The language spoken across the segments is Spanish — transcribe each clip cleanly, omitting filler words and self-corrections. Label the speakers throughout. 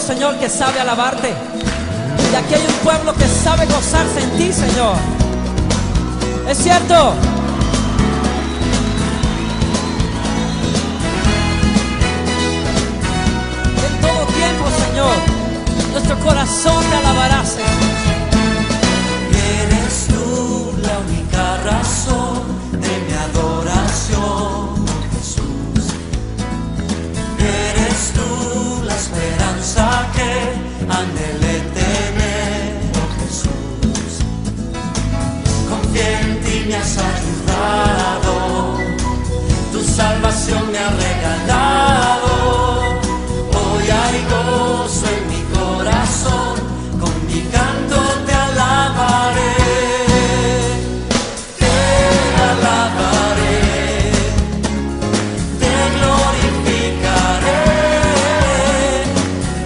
Speaker 1: Señor, que sabe alabarte. Y aquí hay un pueblo que sabe gozarse en ti, Señor. Es cierto. En todo tiempo, Señor, nuestro corazón te alabará, Señor.
Speaker 2: Eres tú la única razón de mi adoración, Jesús. Eres tú la esperanza que anhelé tener, oh Jesús. Confié en ti, me has ayudado, tu salvación me ha regalado. Hoy hay gozo en mi corazón, con mi canto te alabaré, te alabaré, te glorificaré,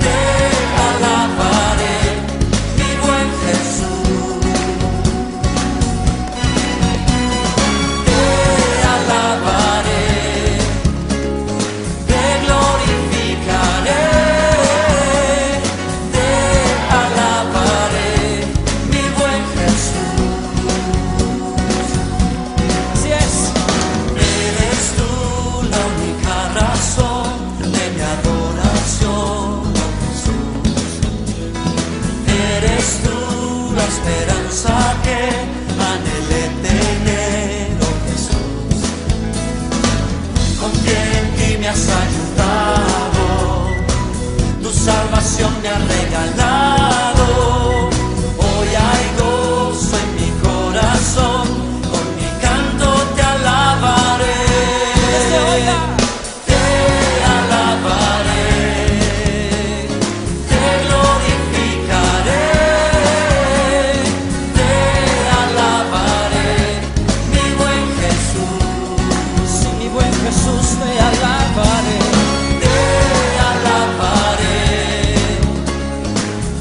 Speaker 2: te alabaré, mi buen Jesús. Te alabaré, te glorificaré, te alabaré, mi buen Jesús.
Speaker 1: Así es.
Speaker 2: Eres tú la única razón de mi adoración, oh Jesús. Eres tú la esperanza que anhelé tener, oh Jesús. Confié en ti, me has ayudado, tu salvación me ha regalado. Hoy hay gozo en mi corazón, con mi canto te alabaré,
Speaker 1: Desde oiga.
Speaker 2: te alabaré, te glorificaré, te alabaré, mi buen Jesús.
Speaker 1: Sí, mi buen Jesús, te alabaré.
Speaker 2: Te alabaré,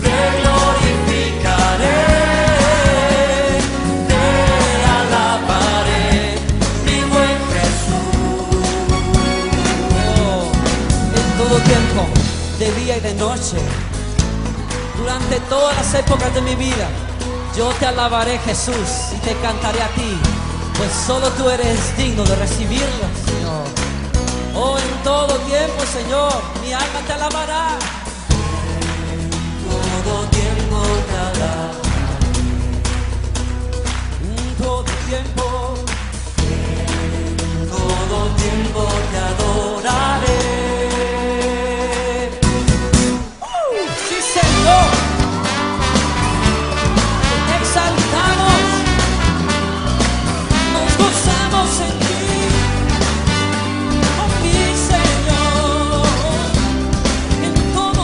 Speaker 2: te glorificaré, te alabaré, mi buen Jesús.
Speaker 1: Oh, en todo tiempo, de día y de noche, durante todas las épocas de mi vida, yo te alabaré, Jesús, y te cantaré a ti, pues solo tú eres digno de recibirlo, Señor. Oh, en todo tiempo, Señor, mi alma te alabará.
Speaker 2: Todo tiempo te alabaré,
Speaker 1: En todo tiempo,
Speaker 2: todo tiempo te adoraré.
Speaker 1: sí, Señor, te exaltamos, nos gozamos en ti, oh mi Señor. En todo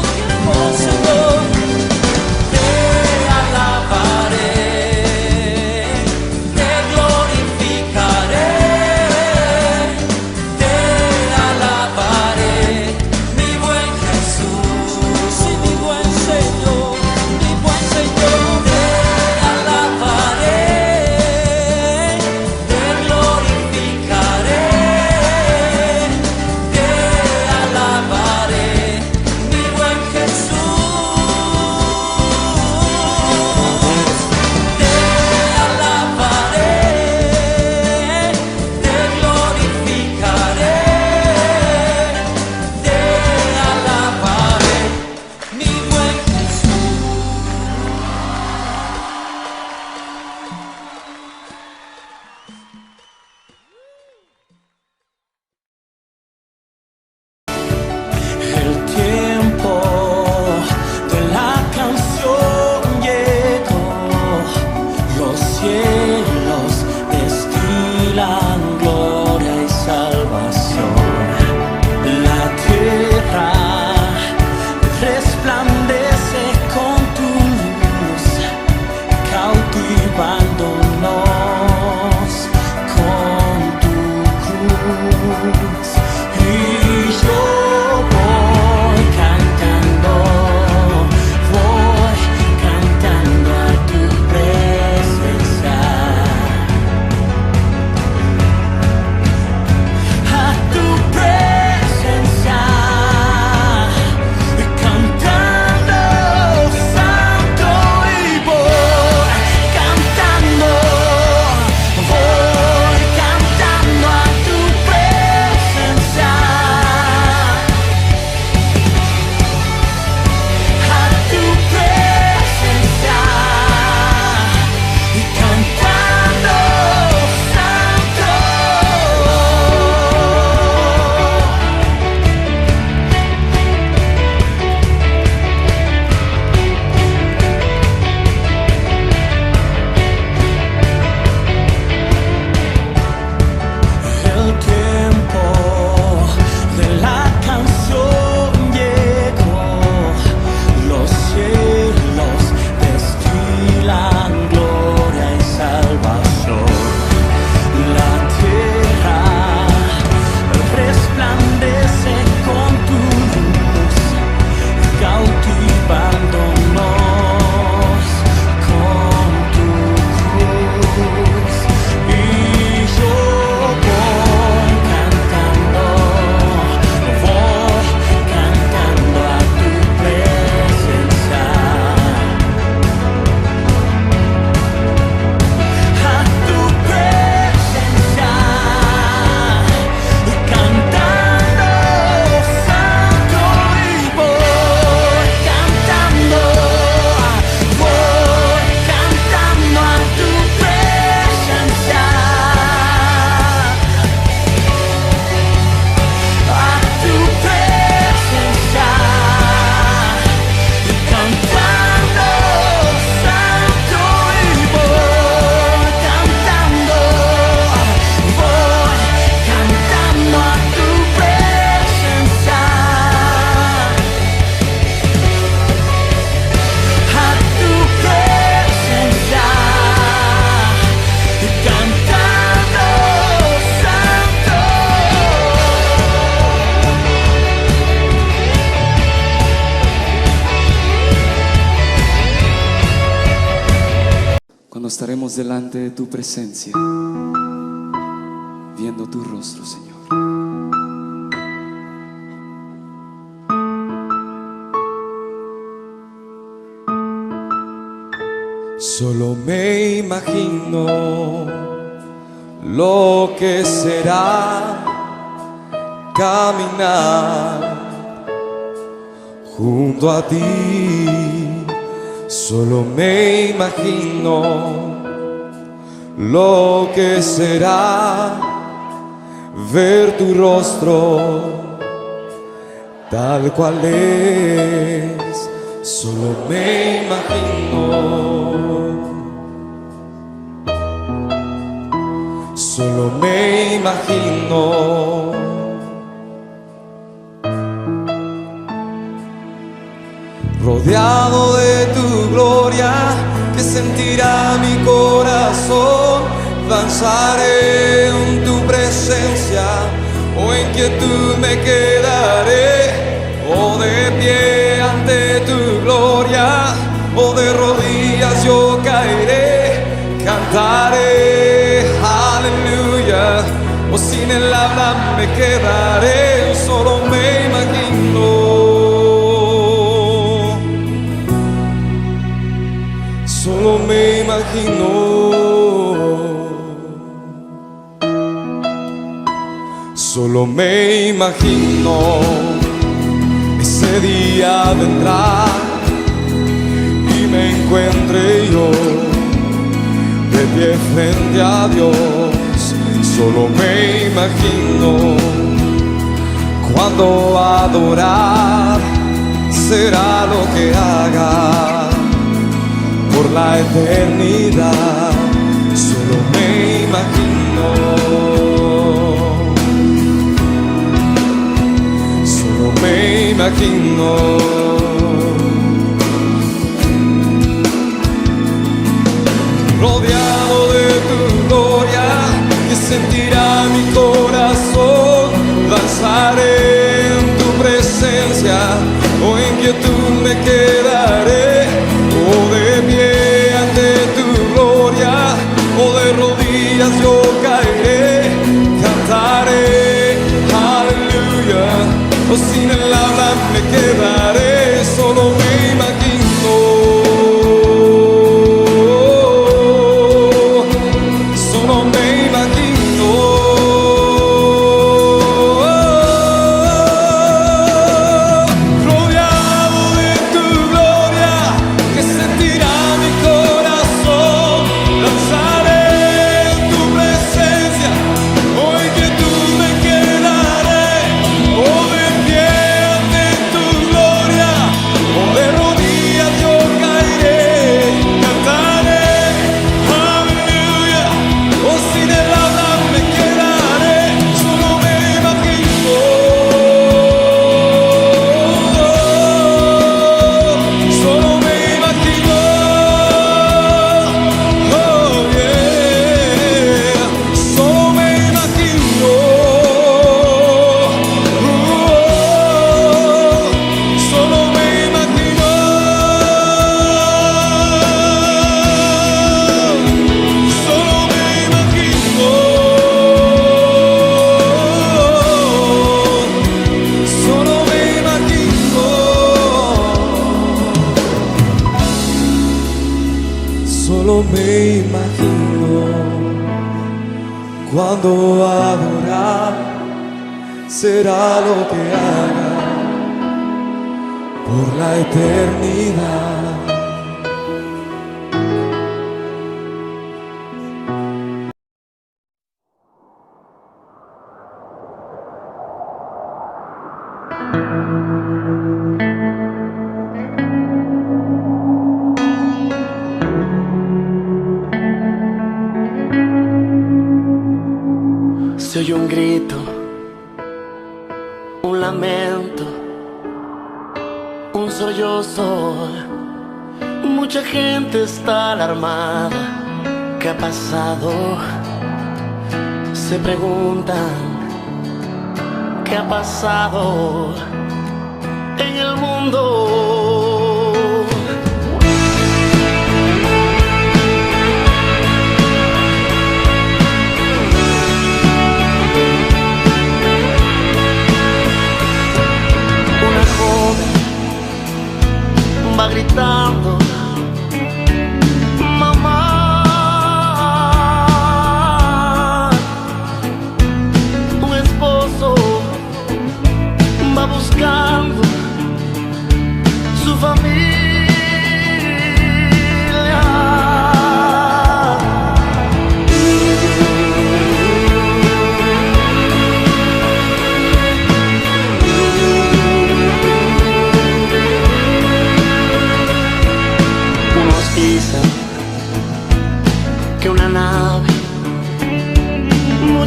Speaker 3: estaremos delante de tu presencia, viendo tu rostro, Señor. Solo me imagino lo que será caminar junto a ti. Solo me imagino lo que será ver tu rostro tal cual es. Solo me imagino, solo me imagino rodeado de tu gloria, que sentirá mi corazón. Danzaré en tu presencia, o en quietud me quedaré, o de pie ante tu gloria, o de rodillas yo caeré. Cantaré aleluya, o sin el habla me quedaré. Solo me imagino, solo me imagino, solo me imagino. Ese día vendrá y me encuentre yo de pie frente a Dios. Solo me imagino cuando adorar será lo que haga por la eternidad. Solo me imagino, solo me imagino. Rodeado de tu gloria, que sentirá mi corazón. Danzaré en tu presencia, o en quietud me quedaré, o de pie ante tu gloria, o de rodillas yo caeré. Cantaré aleluya, o sin el habla me quedaré. Solo me imagino, solo me imagino, rodeado de tu gloria, que sentirá mi corazón. Danzaré en tu presencia, hoy que tú me quedaré, o de pie ante tu gloria, o de rodillas yo caeré. Cantaré aleluya, o sin el habla me quedaré. Solo me imagino, solo me imagino, oh yeah. Solo me imagino, solo me imagino, solo me imagino, solo me imagino, solo me imagino cuando adorar será lo que haga por la eternidad.
Speaker 4: Se oye un grito, un lamento, un sollozo. Mucha gente está alarmada. ¿Qué ha pasado? Se preguntan, ¿qué ha pasado en el mundo?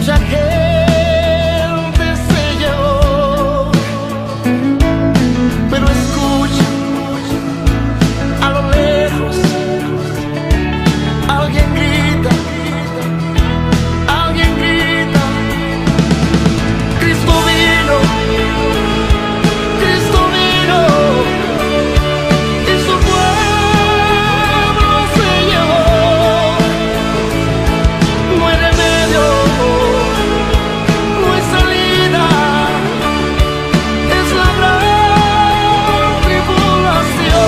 Speaker 4: mucha gente se llevó, pero escucha, a lo lejos alguien grita, Cristo vino, Cristo vino, y su pueblo se llevó. No hay remedio, no hay salida, es la gran tribulación.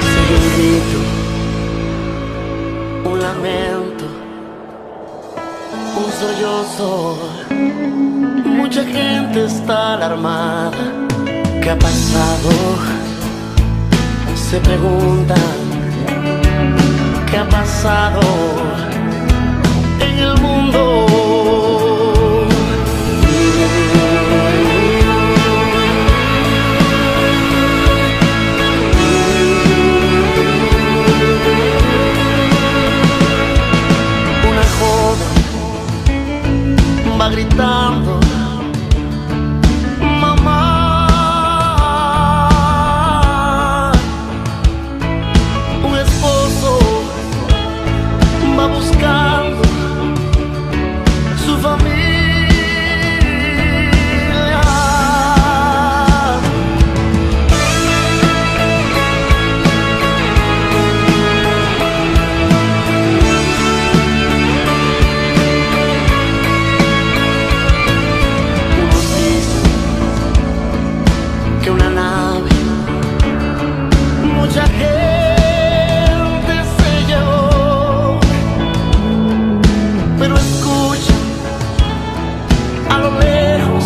Speaker 4: Sigue un grito, un lamento, un sollozo. Mucha gente está alarmada. ¿Qué ha pasado? Se preguntan. ¿Qué ha pasado en el mundo? Una joven va gritando, mamá. Un esposo va buscando su familia. Unos dicen que una nave, mucha gente se llevó, pero escucha, a lo lejos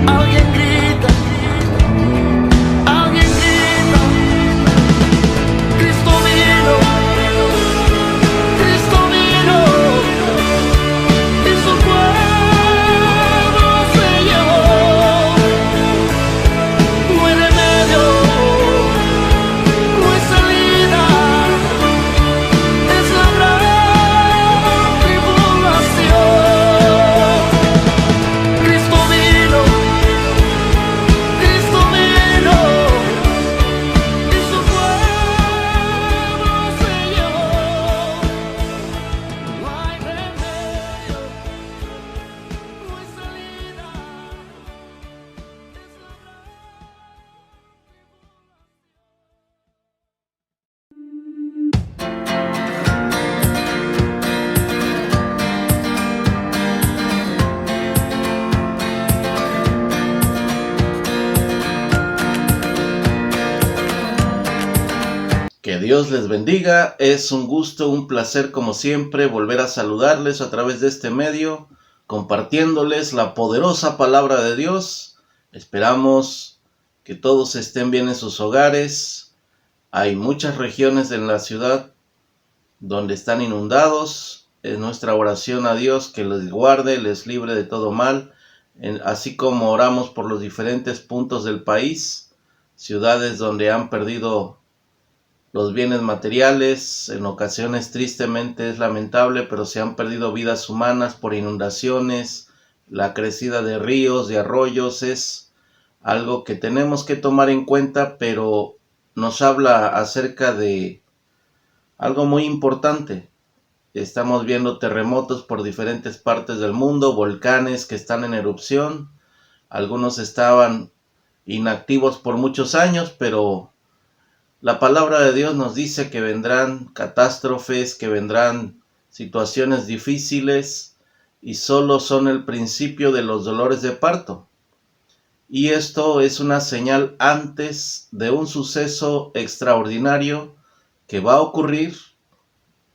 Speaker 4: alguien grita, Cristo vino, y su pueblo se llevó. No hay remedio, no hay salida, es la gran tribulación. Cristo vino, y su pueblo se llevó. No hay remedio, no hay salida, es la gran.
Speaker 5: Que Dios les bendiga, es un gusto, un placer como siempre volver a saludarles a través de este medio, compartiéndoles la poderosa palabra de Dios. Esperamos que todos estén bien en sus hogares. Hay muchas regiones en la ciudad donde están inundados. Es nuestra oración a Dios que les guarde, les libre de todo mal, así como oramos por los diferentes puntos del país, ciudades donde han perdido los bienes materiales. En ocasiones tristemente es lamentable, pero se han perdido vidas humanas por inundaciones. La crecida de ríos, de arroyos es algo que tenemos que tomar en cuenta, pero nos habla acerca de algo muy importante. Estamos viendo terremotos por diferentes partes del mundo, volcanes que están en erupción. Algunos estaban inactivos por muchos años, pero la palabra de Dios nos dice que vendrán catástrofes, que vendrán situaciones difíciles y solo son el principio de los dolores de parto. Y esto es una señal antes de un suceso extraordinario que va a ocurrir,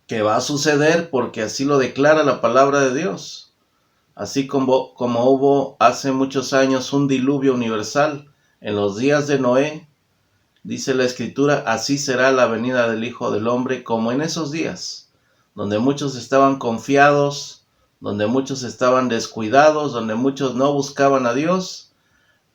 Speaker 5: que va a suceder porque así lo declara la palabra de Dios. Así como hubo hace muchos años un diluvio universal en los días de Noé, dice la Escritura, así será la venida del Hijo del Hombre como en esos días, donde muchos estaban confiados, donde muchos estaban descuidados, donde muchos no buscaban a Dios,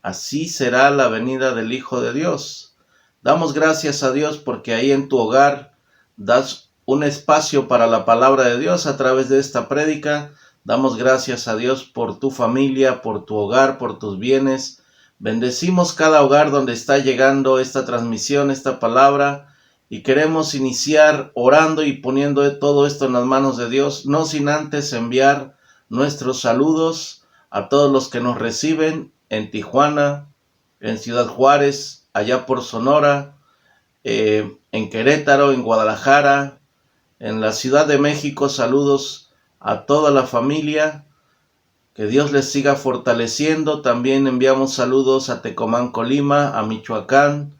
Speaker 5: así será la venida del Hijo de Dios. Damos gracias a Dios porque ahí en tu hogar das un espacio para la palabra de Dios a través de esta prédica. Damos gracias a Dios por tu familia, por tu hogar, por tus bienes. Bendecimos cada hogar donde está llegando esta transmisión, esta palabra, y queremos iniciar orando y poniendo todo esto en las manos de Dios, no sin antes enviar nuestros saludos a todos los que nos reciben en Tijuana, en Ciudad Juárez, allá por Sonora, en Querétaro, en Guadalajara, en la Ciudad de México. Saludos a toda la familia. Que Dios les siga fortaleciendo. También enviamos saludos a Tecomán, Colima, a Michoacán.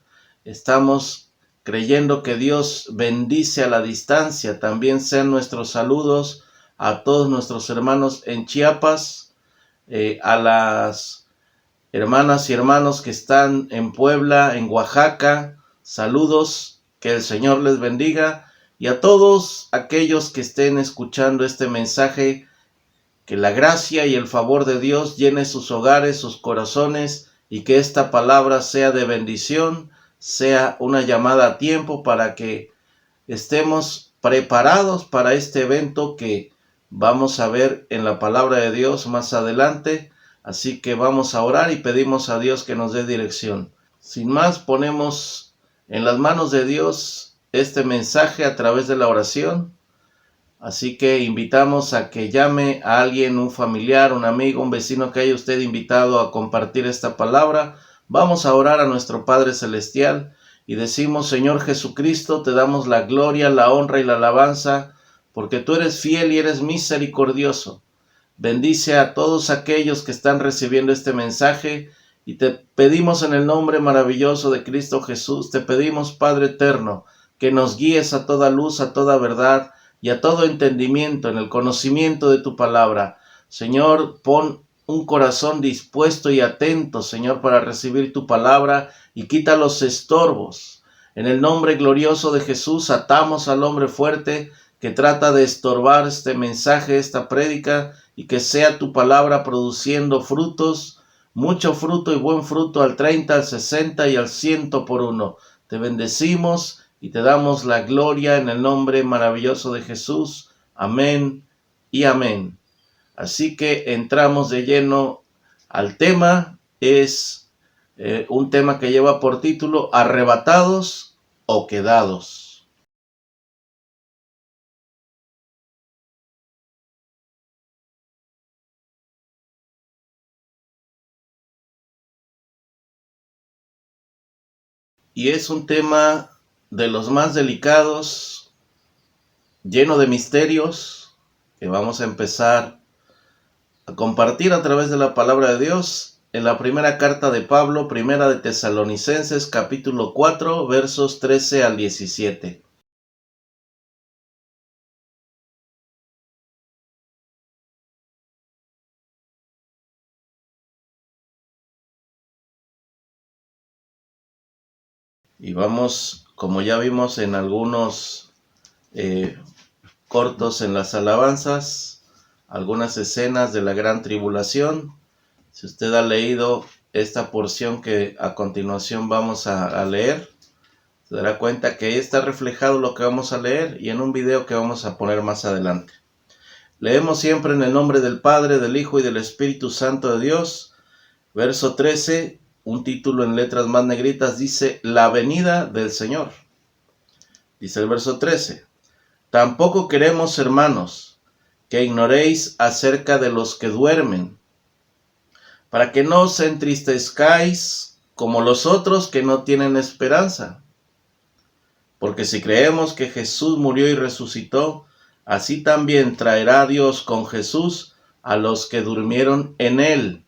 Speaker 5: Estamos creyendo que Dios bendice a la distancia. También sean nuestros saludos a todos nuestros hermanos en Chiapas, a las hermanas y hermanos que están en Puebla, en Oaxaca. Saludos, que el Señor les bendiga. Y a todos aquellos que estén escuchando este mensaje, que la gracia y el favor de Dios llene sus hogares, sus corazones, y que esta palabra sea de bendición, sea una llamada a tiempo para que estemos preparados para este evento que vamos a ver en la palabra de Dios más adelante. Así que vamos a orar y pedimos a Dios que nos dé dirección. Sin más, ponemos en las manos de Dios este mensaje a través de la oración. Así que invitamos a que llame a alguien, un familiar, un amigo, un vecino que haya usted invitado a compartir esta palabra. Vamos a orar a nuestro Padre Celestial y decimos: Señor Jesucristo, te damos la gloria, la honra y la alabanza, porque tú eres fiel y eres misericordioso. Bendice a todos aquellos que están recibiendo este mensaje y te pedimos en el nombre maravilloso de Cristo Jesús, te pedimos, Padre eterno, que nos guíes a toda luz, a toda verdad y a todo entendimiento en el conocimiento de tu palabra. Señor, pon un corazón dispuesto y atento, Señor, para recibir tu palabra, y quita los estorbos. En el nombre glorioso de Jesús atamos al hombre fuerte que trata de estorbar este mensaje, esta prédica, y que sea tu palabra produciendo frutos, mucho fruto y buen fruto, al 30, al 60 y al 100 por uno. Te bendecimos y te damos la gloria en el nombre maravilloso de Jesús. Amén y amén. Así que entramos de lleno al tema. Es un tema que lleva por título Arrebatados o Quedados. Y es un tema de los más delicados, lleno de misterios, que vamos a empezar a compartir a través de la palabra de Dios en la primera carta de Pablo, primera de Tesalonicenses, capítulo 4, versos 13 al 17. Y vamos, como ya vimos en algunos cortos en las alabanzas, algunas escenas de la gran tribulación. Si usted ha leído esta porción que a continuación vamos a leer, se dará cuenta que ahí está reflejado lo que vamos a leer y en un video que vamos a poner más adelante. Leemos siempre en el nombre del Padre, del Hijo y del Espíritu Santo de Dios. Verso 13, un título en letras más negritas, dice: La venida del Señor. Dice el verso 13: Tampoco queremos, hermanos, que ignoréis acerca de los que duermen, para que no os entristezcáis como los otros que no tienen esperanza. Porque si creemos que Jesús murió y resucitó, así también traerá Dios con Jesús a los que durmieron en él.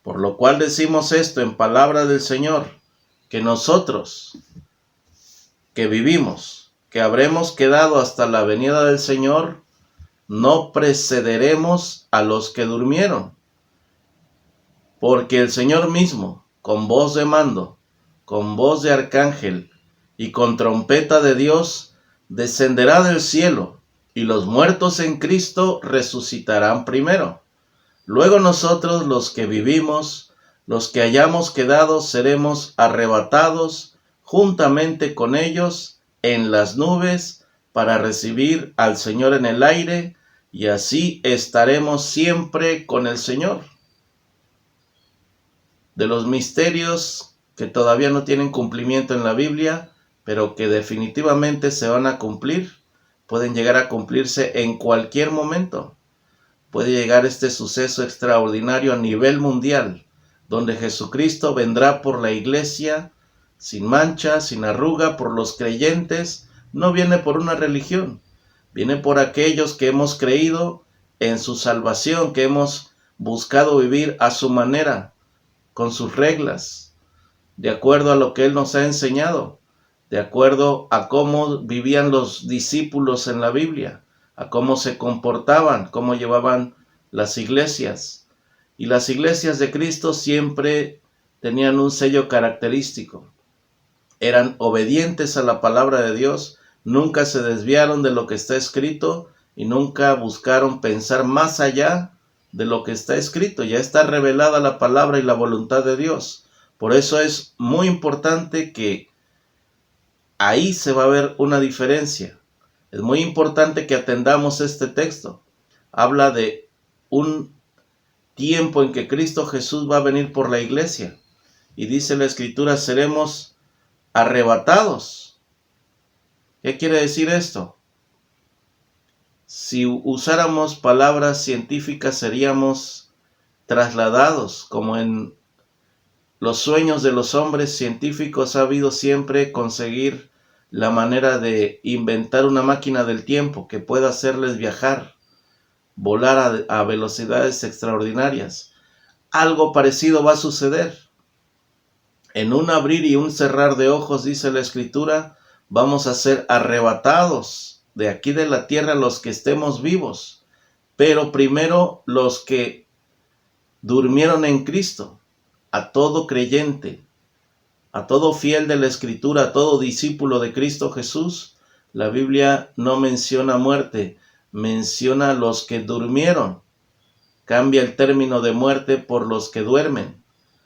Speaker 5: Por lo cual decimos esto en palabra del Señor, que nosotros, que vivimos, que habremos quedado hasta la venida del Señor, no precederemos a los que durmieron. Porque el Señor mismo, con voz de mando, con voz de arcángel y con trompeta de Dios, descenderá del cielo, y los muertos en Cristo resucitarán primero. Luego nosotros, los que vivimos, los que hayamos quedado, seremos arrebatados juntamente con ellos en las nubes para recibir al Señor en el aire, y así estaremos siempre con el Señor. De los misterios que todavía no tienen cumplimiento en la Biblia, pero que definitivamente se van a cumplir, pueden llegar a cumplirse en cualquier momento. Puede llegar este suceso extraordinario a nivel mundial, donde Jesucristo vendrá por la iglesia sin mancha, sin arruga, por los creyentes. No viene por una religión, viene por aquellos que hemos creído en su salvación, que hemos buscado vivir a su manera, con sus reglas, de acuerdo a lo que Él nos ha enseñado, de acuerdo a cómo vivían los discípulos en la Biblia, a cómo se comportaban, cómo llevaban las iglesias. Y las iglesias de Cristo siempre tenían un sello característico. Eran obedientes a la palabra de Dios, nunca se desviaron de lo que está escrito y nunca buscaron pensar más allá de lo que está escrito. Ya está revelada la palabra y la voluntad de Dios. Por eso es muy importante que ahí se va a ver una diferencia. Es muy importante que atendamos este texto. Habla de un tiempo en que Cristo Jesús va a venir por la iglesia. Y dice la Escritura, seremos arrebatados. ¿Qué quiere decir esto? Si usáramos palabras científicas, seríamos trasladados, como en los sueños de los hombres científicos ha habido siempre conseguir la manera de inventar una máquina del tiempo que pueda hacerles viajar, volar a velocidades extraordinarias. Algo parecido va a suceder. En un abrir y un cerrar de ojos, dice la Escritura, vamos a ser arrebatados de aquí de la tierra los que estemos vivos, pero primero los que durmieron en Cristo. A todo creyente, a todo fiel de la Escritura, a todo discípulo de Cristo Jesús, la Biblia no menciona muerte, menciona a los que durmieron. Cambia el término de muerte por los que duermen,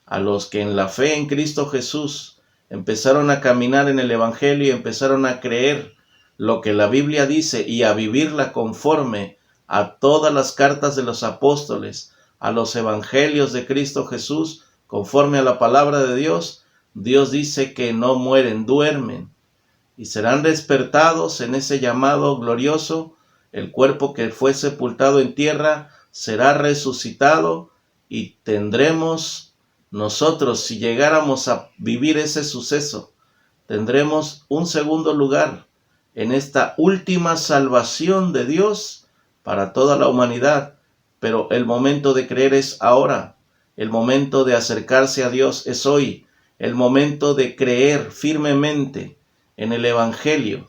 Speaker 5: a los que en la fe en Cristo Jesús empezaron a caminar en el Evangelio y empezaron a creer lo que la Biblia dice y a vivirla conforme a todas las cartas de los apóstoles, a los evangelios de Cristo Jesús, conforme a la palabra de Dios. Dios dice que no mueren, duermen, y serán despertados en ese llamado glorioso. El cuerpo que fue sepultado en tierra será resucitado, y tendremos nosotros, si llegáramos a vivir ese suceso, tendremos un segundo lugar en esta última salvación de Dios para toda la humanidad. Pero el momento de creer es ahora. El momento de acercarse a Dios es hoy. El momento de creer firmemente en el Evangelio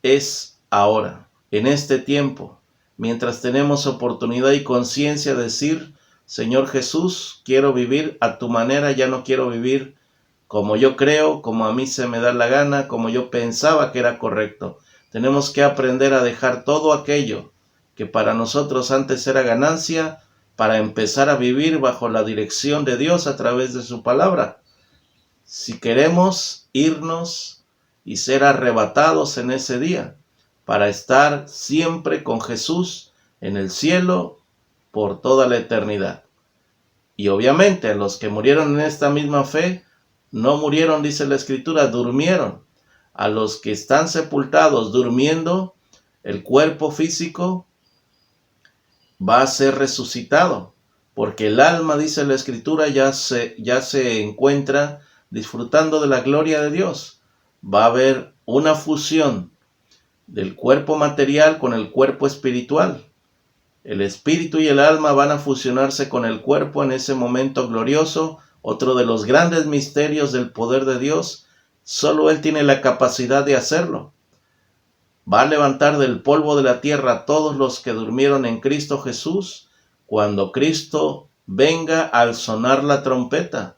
Speaker 5: es ahora, en este tiempo, mientras tenemos oportunidad y conciencia de decir, Señor Jesús, quiero vivir a tu manera, ya no quiero vivir como yo creo, como a mí se me da la gana, como yo pensaba que era correcto. Tenemos que aprender a dejar todo aquello que para nosotros antes era ganancia, para empezar a vivir bajo la dirección de Dios a través de su palabra. Si queremos irnos y ser arrebatados en ese día, para estar siempre con Jesús en el cielo por toda la eternidad. Y obviamente a los que murieron en esta misma fe, no murieron, dice la Escritura, durmieron. A los que están sepultados durmiendo, el cuerpo físico va a ser resucitado, porque el alma, dice la Escritura, ya se encuentra disfrutando de la gloria de Dios. Va a haber una fusión del cuerpo material con el cuerpo espiritual. El espíritu y el alma van a fusionarse con el cuerpo en ese momento glorioso, otro de los grandes misterios del poder de Dios. Solo Él tiene la capacidad de hacerlo. Va a levantar del polvo de la tierra a todos los que durmieron en Cristo Jesús cuando Cristo venga al sonar la trompeta.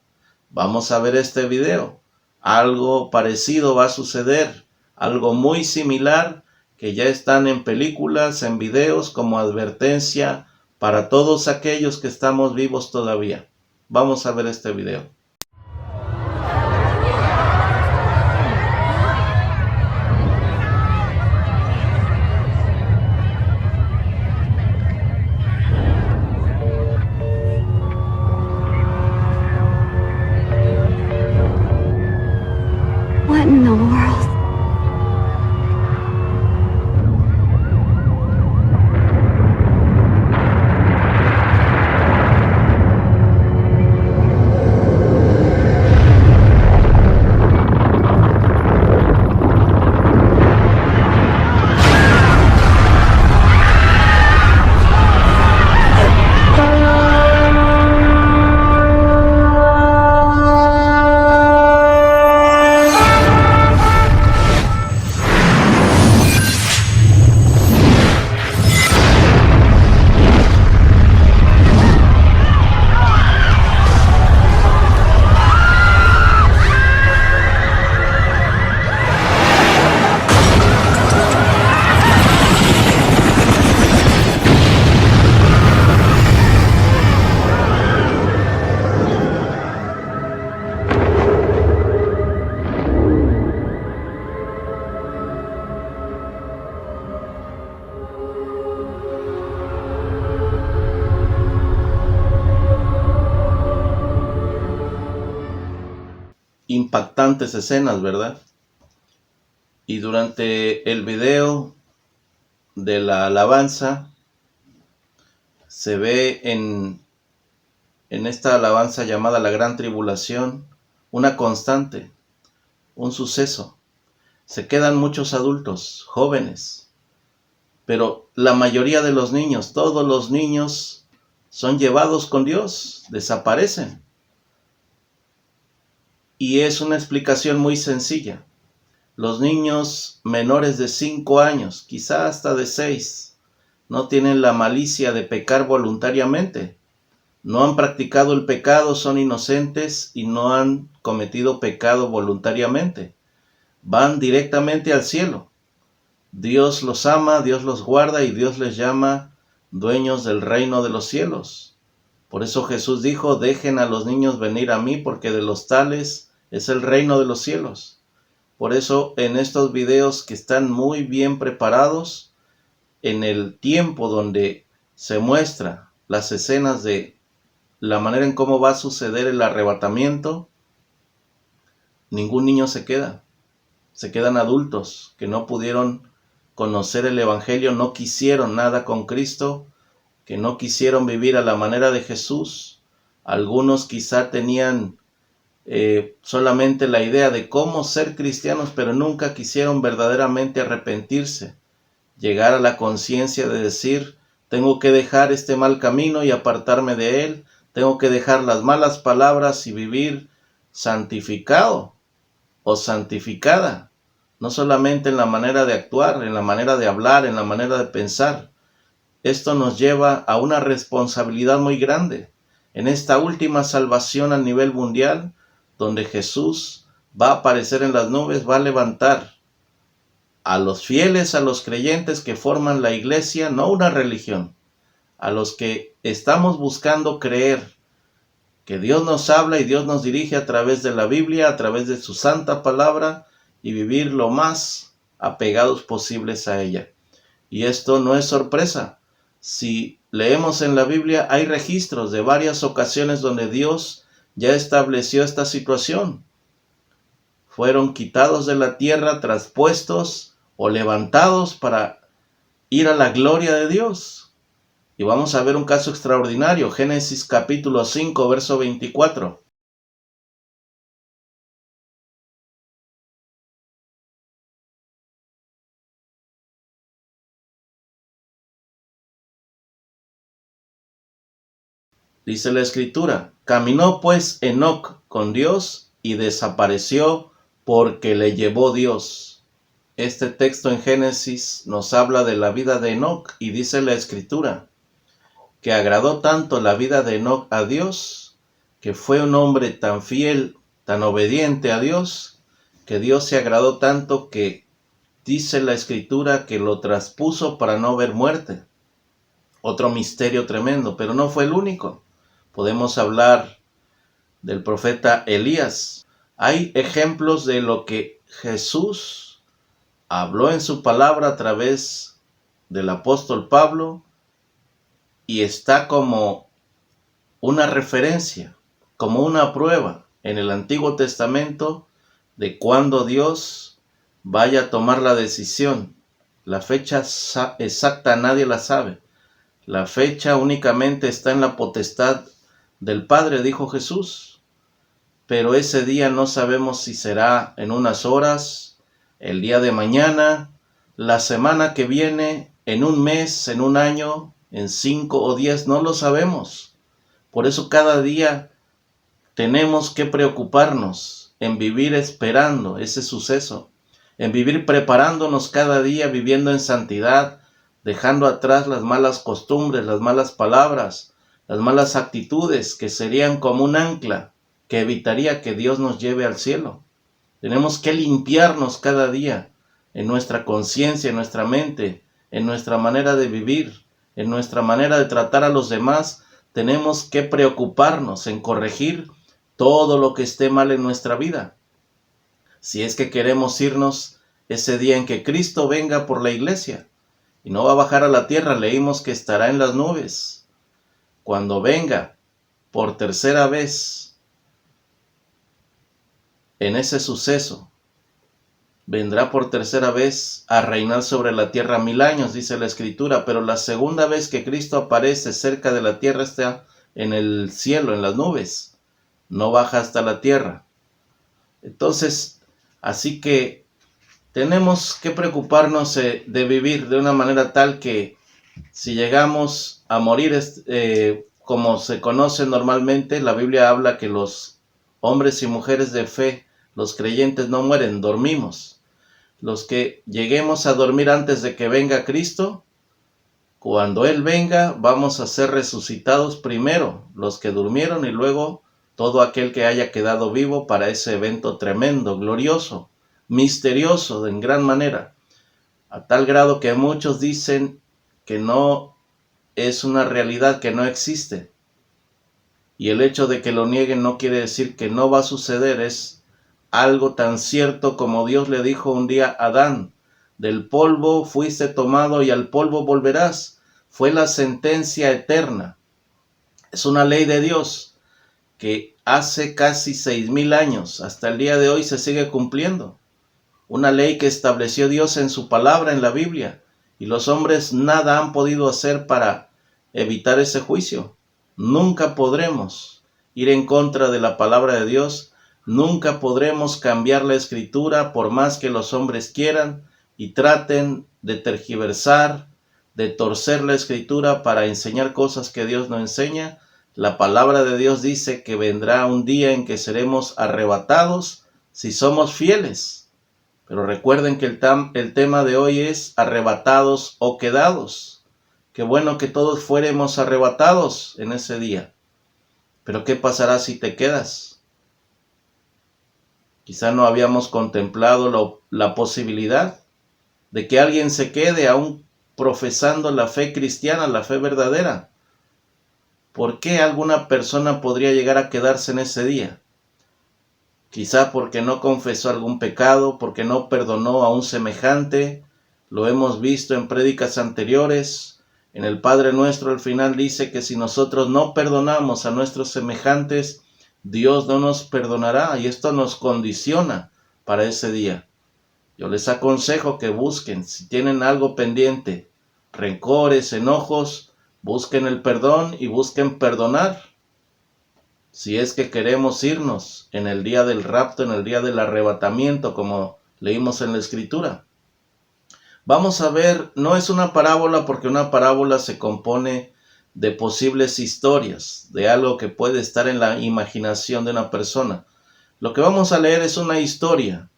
Speaker 5: Vamos a ver este video. Algo parecido va a suceder, algo muy similar que ya están en películas, en videos, como advertencia para todos aquellos que estamos vivos todavía. Vamos a ver este video.
Speaker 6: What in the world?
Speaker 5: Impactantes escenas, ¿verdad? Y durante el video de la alabanza se ve en esta alabanza llamada la Gran Tribulación una constante, un suceso. Se quedan muchos adultos, jóvenes, pero la mayoría de los niños, todos los niños son llevados con Dios, desaparecen. Y es una explicación muy sencilla. Los niños menores de 5 años, quizá hasta de 6, no tienen la malicia de pecar voluntariamente. No han practicado el pecado, son inocentes y no han cometido pecado voluntariamente. Van directamente al cielo. Dios los ama, Dios los guarda y Dios les llama dueños del reino de los cielos. Por eso Jesús dijo, dejen a los niños venir a mí, porque de los tales es el reino de los cielos. Por eso en estos videos que están muy bien preparados, en el tiempo donde se muestra las escenas de la manera en cómo va a suceder el arrebatamiento, ningún niño se queda. Se quedan adultos que no pudieron conocer el Evangelio, no quisieron nada con Cristo, que no quisieron vivir a la manera de Jesús. Algunos quizá tenían solamente la idea de cómo ser cristianos, pero nunca quisieron verdaderamente arrepentirse, llegar a la conciencia de decir, tengo que dejar este mal camino y apartarme de él, tengo que dejar las malas palabras y vivir santificado o santificada, no solamente en la manera de actuar, en la manera de hablar, en la manera de pensar. Esto nos lleva a una responsabilidad muy grande en esta última salvación a nivel mundial, donde Jesús va a aparecer en las nubes, va a levantar a los fieles, a los creyentes que forman la iglesia, no una religión, a los que estamos buscando creer que Dios nos habla y Dios nos dirige a través de la Biblia, a través de su santa palabra, y vivir lo más apegados posibles a ella. Y esto no es sorpresa. Si leemos en la Biblia, hay registros de varias ocasiones donde Dios ya estableció esta situación. Fueron quitados de la tierra, traspuestos o levantados para ir a la gloria de Dios. Y vamos a ver un caso extraordinario, Génesis capítulo 5, verso 24. Dice la Escritura, caminó pues Enoc con Dios y desapareció porque le llevó Dios. Este texto en Génesis nos habla de la vida de Enoc y dice la Escritura que agradó tanto la vida de Enoc a Dios, que fue un hombre tan fiel, tan obediente a Dios, que Dios se agradó tanto que dice la Escritura que lo traspuso para no ver muerte. Otro misterio tremendo, pero no fue el único. Podemos hablar del profeta Elías. Hay ejemplos de lo que Jesús habló en su palabra a través del apóstol Pablo y está como una referencia, como una prueba en el Antiguo Testamento de cuando Dios vaya a tomar la decisión. La fecha exacta nadie la sabe. La fecha únicamente está en la potestad del Padre, dijo Jesús. Pero ese día no sabemos si será en unas horas, el día de mañana, la semana que viene, en un mes, en un año, en 5 o 10, no lo sabemos. Por eso cada día tenemos que preocuparnos en vivir esperando ese suceso, en vivir preparándonos cada día, viviendo en santidad, dejando atrás las malas costumbres, las malas palabras, las malas actitudes que serían como un ancla que evitaría que Dios nos lleve al cielo. Tenemos que limpiarnos cada día en nuestra conciencia, en nuestra mente, en nuestra manera de vivir, en nuestra manera de tratar a los demás. Tenemos que preocuparnos en corregir todo lo que esté mal en nuestra vida. Si es que queremos irnos ese día en que Cristo venga por la iglesia, y no va a bajar a la tierra, leímos que estará en las nubes. Cuando venga por tercera vez en ese suceso, vendrá por tercera vez a reinar sobre la tierra 1000 años, dice la Escritura, pero la segunda vez que Cristo aparece cerca de la tierra está en el cielo, en las nubes, no baja hasta la tierra. Entonces, así que tenemos que preocuparnos de vivir de una manera tal que si llegamos a morir como se conoce normalmente, la Biblia habla que los hombres y mujeres de fe, los creyentes no mueren, dormimos. Los que lleguemos a dormir antes de que venga Cristo, cuando Él venga, vamos a ser resucitados primero, los que durmieron, y luego todo aquel que haya quedado vivo para ese evento tremendo, glorioso, misterioso en gran manera, a tal grado que muchos dicen que no es una realidad, que no existe. Y el hecho de que lo nieguen no quiere decir que no va a suceder, es algo tan cierto como Dios le dijo un día a Adán: del polvo fuiste tomado y al polvo volverás. Fue la sentencia eterna. Es una ley de Dios que hace casi 6000 años, hasta el día de hoy se sigue cumpliendo. Una ley que estableció Dios en su palabra, en la Biblia, y los hombres nada han podido hacer para evitar ese juicio. Nunca podremos ir en contra de la palabra de Dios. Nunca podremos cambiar la Escritura por más que los hombres quieran y traten de tergiversar, de torcer la Escritura para enseñar cosas que Dios no enseña. La palabra de Dios dice que vendrá un día en que seremos arrebatados si somos fieles. Pero recuerden que el tema de hoy es arrebatados o quedados. Qué bueno que todos fuéramos arrebatados en ese día. Pero ¿qué pasará si te quedas? Quizá no habíamos contemplado la posibilidad de que alguien se quede aún profesando la fe cristiana, la fe verdadera. ¿Por qué alguna persona podría llegar a quedarse en ese día? Quizá porque no confesó algún pecado, porque no perdonó a un semejante. Lo hemos visto en prédicas anteriores. En el Padre Nuestro al final dice que si nosotros no perdonamos a nuestros semejantes, Dios no nos perdonará, y esto nos condiciona para ese día. Yo les aconsejo que busquen, si tienen algo pendiente, rencores, enojos, busquen el perdón y busquen perdonar. Si es que queremos irnos en el día del rapto, en el día del arrebatamiento, como leímos en la Escritura. Vamos a ver, no es una parábola, porque una parábola se compone de posibles historias, de algo que puede estar en la imaginación de una persona. Lo que vamos a leer es una historia.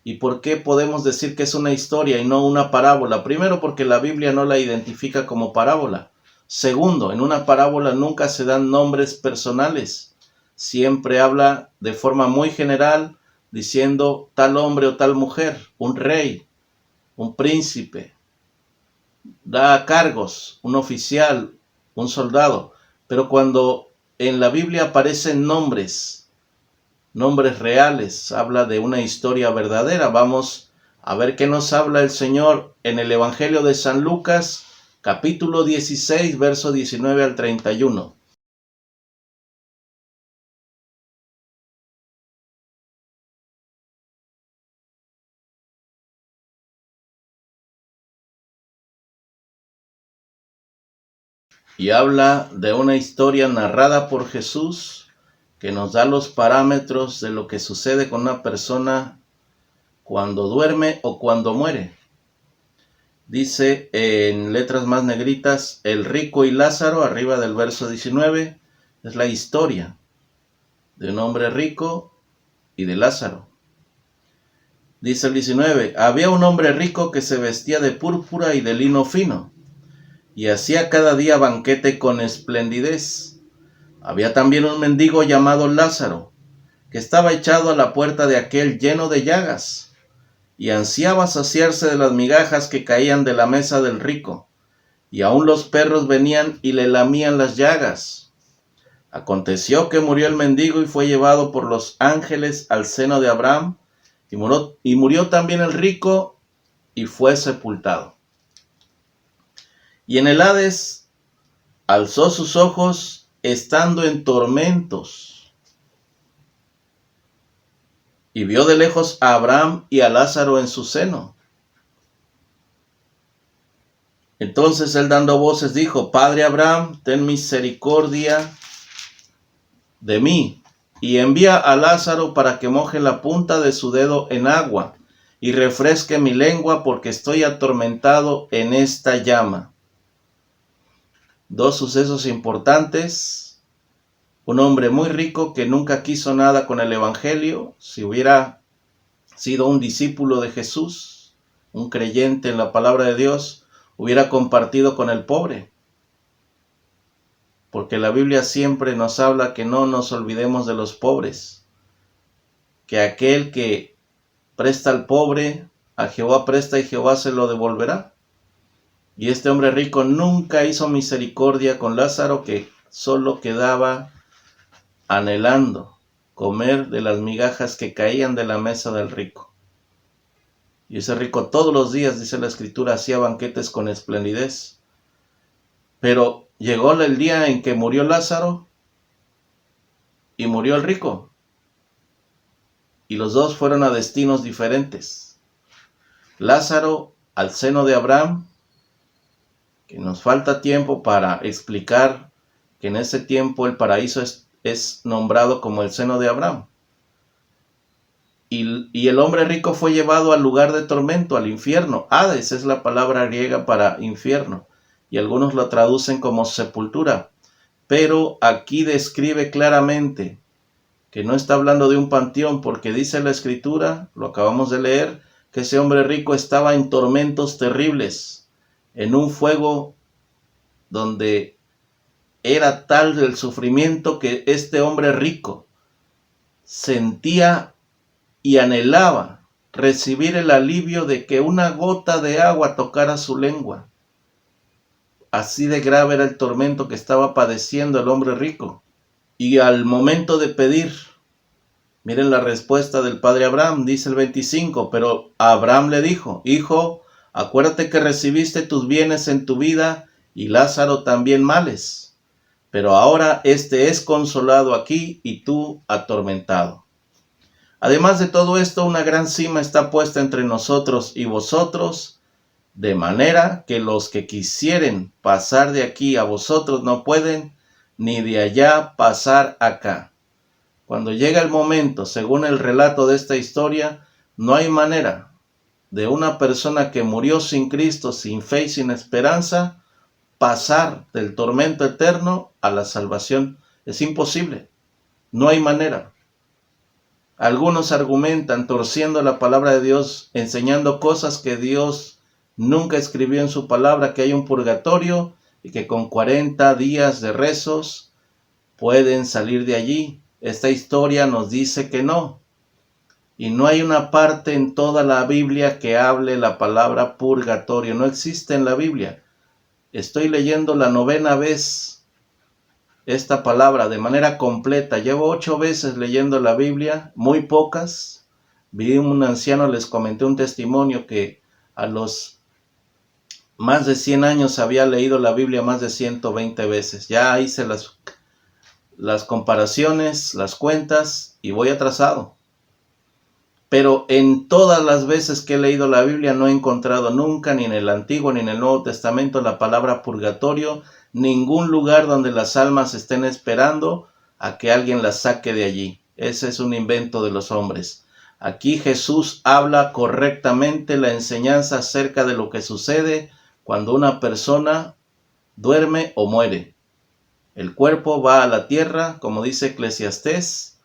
Speaker 5: ¿Y por qué podemos decir que es una historia y no una parábola? Primero, porque la Biblia no la identifica como parábola. Segundo, en una parábola nunca se dan nombres personales. Siempre habla de forma muy general, diciendo tal hombre o tal mujer, un rey, un príncipe, da cargos, un oficial, un soldado. Pero cuando en la Biblia aparecen nombres reales, habla de una historia verdadera. Vamos a ver qué nos habla el Señor en el Evangelio de San Lucas, capítulo 16, verso 19 al 31. Y habla de una historia narrada por Jesús que nos da los parámetros de lo que sucede con una persona cuando duerme o cuando muere. Dice en letras más negritas, el rico y Lázaro, arriba del verso 19, es la historia de un hombre rico y de Lázaro. Dice el 19, había un hombre rico que se vestía de púrpura y de lino fino, y hacía cada día banquete con esplendidez. Había también un mendigo llamado Lázaro, que estaba echado a la puerta de aquel lleno de llagas, y ansiaba saciarse de las migajas que caían de la mesa del rico, y aun los perros venían y le lamían las llagas. Aconteció que murió el mendigo y fue llevado por los ángeles al seno de Abraham, y murió también el rico y fue sepultado. Y en el Hades alzó sus ojos estando en tormentos, y vio de lejos a Abraham y a Lázaro en su seno. Entonces él, dando voces, dijo, Padre Abraham, ten misericordia de mí, y envía a Lázaro para que moje la punta de su dedo en agua, y refresque mi lengua, porque estoy atormentado en esta llama. Dos sucesos importantes. Un hombre muy rico que nunca quiso nada con el Evangelio. Si hubiera sido un discípulo de Jesús, un creyente en la palabra de Dios, hubiera compartido con el pobre. Porque la Biblia siempre nos habla que no nos olvidemos de los pobres. Que aquel que presta al pobre, a Jehová presta y Jehová se lo devolverá. Y este hombre rico nunca hizo misericordia con Lázaro, que solo quedaba anhelando comer de las migajas que caían de la mesa del rico. Y ese rico todos los días, dice la Escritura, hacía banquetes con esplendidez. Pero llegó el día en que murió Lázaro y murió el rico. Y los dos fueron a destinos diferentes. Lázaro al seno de Abraham, que nos falta tiempo para explicar que en ese tiempo el paraíso es nombrado como el seno de Abraham. Y el hombre rico fue llevado al lugar de tormento, al infierno. Hades es la palabra griega para infierno, y algunos lo traducen como sepultura. Pero aquí describe claramente que no está hablando de un panteón, porque dice la Escritura, lo acabamos de leer, que ese hombre rico estaba en tormentos terribles, en un fuego donde era tal el sufrimiento que este hombre rico sentía y anhelaba recibir el alivio de que una gota de agua tocara su lengua. Así de grave era el tormento que estaba padeciendo el hombre rico. Y al momento de pedir, miren la respuesta del padre Abraham, dice el 25, pero Abraham le dijo, Hijo, acuérdate que recibiste tus bienes en tu vida y Lázaro también males, pero ahora este es consolado aquí y tú atormentado. Además de todo esto, una gran cima está puesta entre nosotros y vosotros, de manera que los que quisieren pasar de aquí a vosotros no pueden, ni de allá pasar acá. Cuando llega el momento, según el relato de esta historia, no hay manera de una persona que murió sin Cristo, sin fe y sin esperanza, pasar del tormento eterno a la salvación. Es imposible. No hay manera. Algunos argumentan torciendo la palabra de Dios, enseñando cosas que Dios nunca escribió en su palabra, que hay un purgatorio y que con 40 días de rezos pueden salir de allí. Esta historia nos dice que no, Y no hay una parte en toda la Biblia que hable la palabra purgatorio. No existe en la Biblia. Estoy leyendo la 9ª vez esta palabra de manera completa. Llevo 8 veces leyendo la Biblia, muy pocas. Vi un anciano, les comenté un testimonio que a los más de 100 años había leído la Biblia más de 120 veces. Ya hice las comparaciones, las cuentas y voy atrasado. Pero en todas las veces que he leído la Biblia no he encontrado nunca, ni en el Antiguo ni en el Nuevo Testamento, la palabra purgatorio, ningún lugar donde las almas estén esperando a que alguien las saque de allí. Ese es un invento de los hombres. Aquí Jesús habla correctamente la enseñanza acerca de lo que sucede cuando una persona duerme o muere. El cuerpo va a la tierra, como dice Eclesiastés,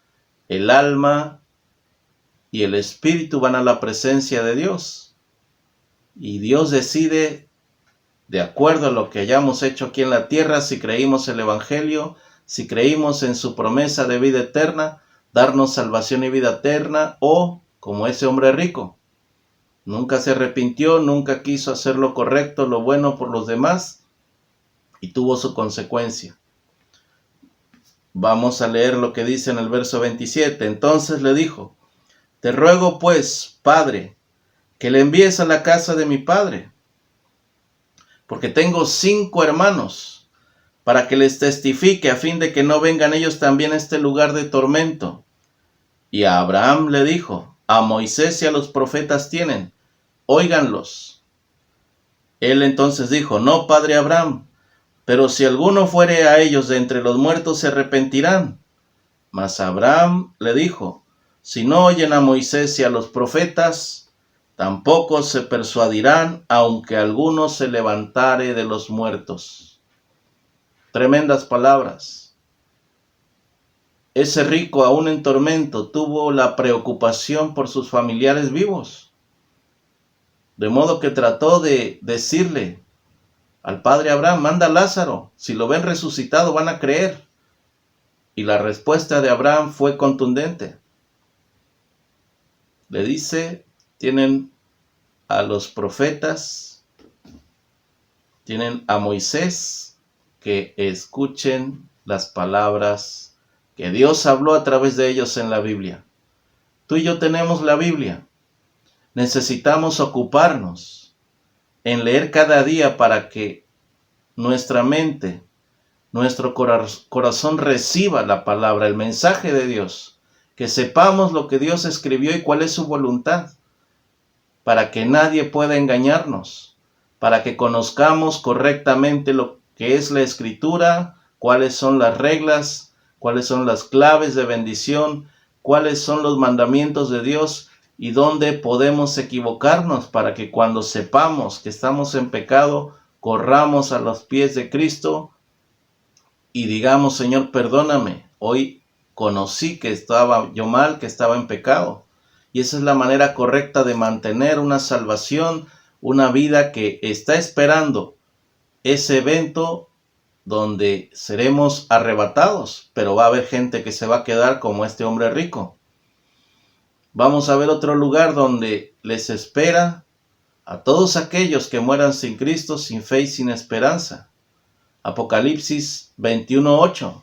Speaker 5: el alma y el espíritu van a la presencia de Dios. Y Dios decide, de acuerdo a lo que hayamos hecho aquí en la tierra, si creímos el Evangelio, si creímos en su promesa de vida eterna, darnos salvación y vida eterna, o como ese hombre rico. Nunca se arrepintió, nunca quiso hacer lo correcto, lo bueno por los demás, y tuvo su consecuencia. Vamos a leer lo que dice en el verso 27. Entonces le dijo: te ruego pues, Padre, que le envíes a la casa de mi padre, porque tengo 5 hermanos, para que les testifique, a fin de que no vengan ellos también a este lugar de tormento. Y a Abraham le dijo: a Moisés y a los profetas tienen, óiganlos. Él entonces dijo: no, padre Abraham, pero si alguno fuere a ellos de entre los muertos se arrepentirán. Mas Abraham le dijo: si no oyen a Moisés y a los profetas, tampoco se persuadirán, aunque alguno se levantare de los muertos. Tremendas palabras. Ese rico, aún en tormento, tuvo la preocupación por sus familiares vivos. De modo que trató de decirle al padre Abraham: manda a Lázaro, si lo ven resucitado van a creer. Y la respuesta de Abraham fue contundente. Le dice: tienen a los profetas, tienen a Moisés, que escuchen las palabras que Dios habló a través de ellos en la Biblia. Tú y yo tenemos la Biblia. Necesitamos ocuparnos en leer cada día para que nuestra mente, nuestro corazón reciba la palabra, el mensaje de Dios, que sepamos lo que Dios escribió y cuál es su voluntad, para que nadie pueda engañarnos, para que conozcamos correctamente lo que es la Escritura, cuáles son las reglas, cuáles son las claves de bendición, cuáles son los mandamientos de Dios y dónde podemos equivocarnos, para que cuando sepamos que estamos en pecado, corramos a los pies de Cristo y digamos: Señor, perdóname, hoy conocí que estaba yo mal, que estaba en pecado. Y esa es la manera correcta de mantener una salvación, una vida que está esperando ese evento donde seremos arrebatados, pero va a haber gente que se va a quedar como este hombre rico. Vamos a ver otro lugar donde les espera a todos aquellos que mueran sin Cristo, sin fe y sin esperanza. Apocalipsis 21:8.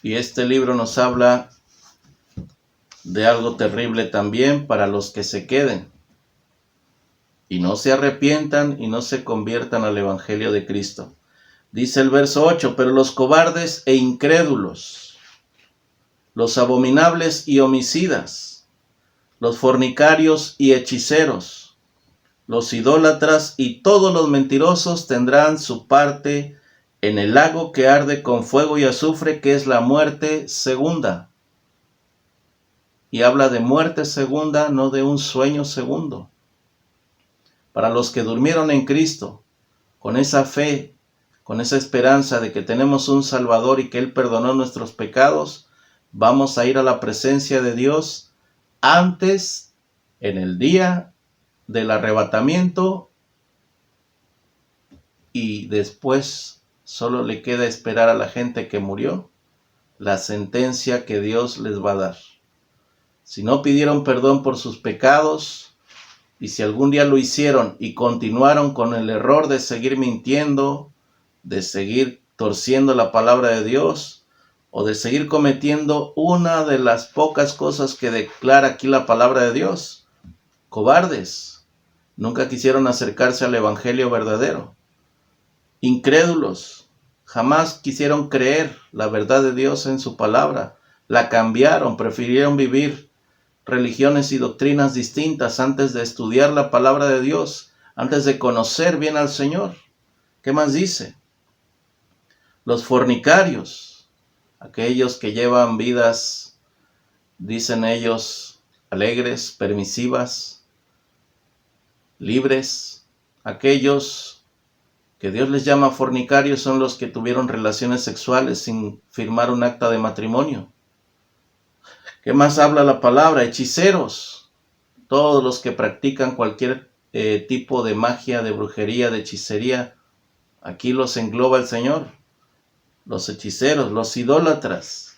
Speaker 5: Y este libro nos habla de algo terrible también para los que se queden y no se arrepientan y no se conviertan al Evangelio de Cristo. Dice el verso 8: pero los cobardes e incrédulos, los abominables y homicidas, los fornicarios y hechiceros, los idólatras y todos los mentirosos tendrán su parte en el lago que arde con fuego y azufre, que es la muerte segunda. Y habla de muerte segunda, no de un sueño segundo. Para los que durmieron en Cristo, con esa fe, con esa esperanza de que tenemos un Salvador y que Él perdonó nuestros pecados, vamos a ir a la presencia de Dios antes en el día del arrebatamiento, y después solo le queda esperar a la gente que murió la sentencia que Dios les va a dar. Si no pidieron perdón por sus pecados, y si algún día lo hicieron y continuaron con el error de seguir mintiendo, de seguir torciendo la palabra de Dios, o de seguir cometiendo una de las pocas cosas que declara aquí la palabra de Dios, cobardes, nunca quisieron acercarse al evangelio verdadero, incrédulos, jamás quisieron creer la verdad de Dios en su palabra, la cambiaron, prefirieron vivir religiones y doctrinas distintas antes de estudiar la palabra de Dios, antes de conocer bien al Señor. ¿Qué más dice? Los fornicarios, aquellos que llevan vidas, dicen ellos, alegres, permisivas, libres. Aquellos que Dios les llama fornicarios son los que tuvieron relaciones sexuales sin firmar un acta de matrimonio. ¿Qué más habla la palabra? Hechiceros, todos los que practican cualquier tipo de magia, de brujería, de hechicería, aquí los engloba el Señor. Los hechiceros, los idólatras,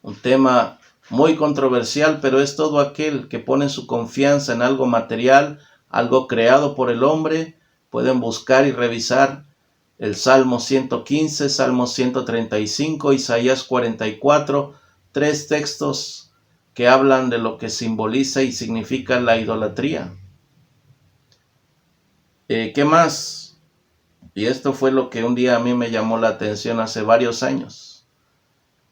Speaker 5: un tema muy controversial, pero es todo aquel que pone su confianza en algo material, algo creado por el hombre. Pueden buscar y revisar el Salmo 115, Salmo 135, Isaías 44, 3 textos que hablan de lo que simboliza y significa la idolatría. ¿Qué más? Y esto fue lo que un día a mí me llamó la atención hace varios años,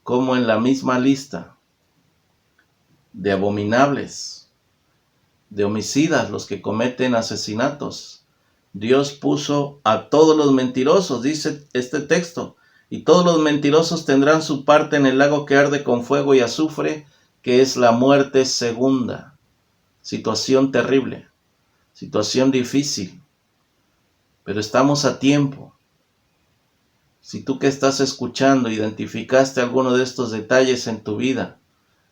Speaker 5: como en la misma lista de abominables, de homicidas, los que cometen asesinatos, Dios puso a todos los mentirosos, dice este texto, y todos los mentirosos tendrán su parte en el lago que arde con fuego y azufre, que es la muerte segunda. Situación terrible, situación difícil, pero estamos a tiempo. Si tú que estás escuchando identificaste alguno de estos detalles en tu vida,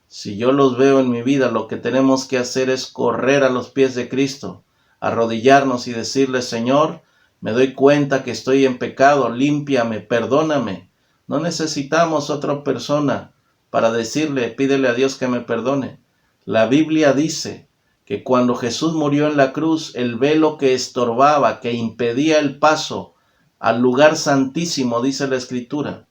Speaker 5: si yo los veo en mi vida, lo que tenemos que hacer es correr a los pies de Cristo, arrodillarnos y decirle: Señor, me doy cuenta que estoy en pecado, límpiame, perdóname. No necesitamos otra persona para decirle, pídele a Dios que me perdone. La Biblia dice que cuando Jesús murió en la cruz, el velo que estorbaba, que impedía el paso al lugar santísimo, dice la Escritura,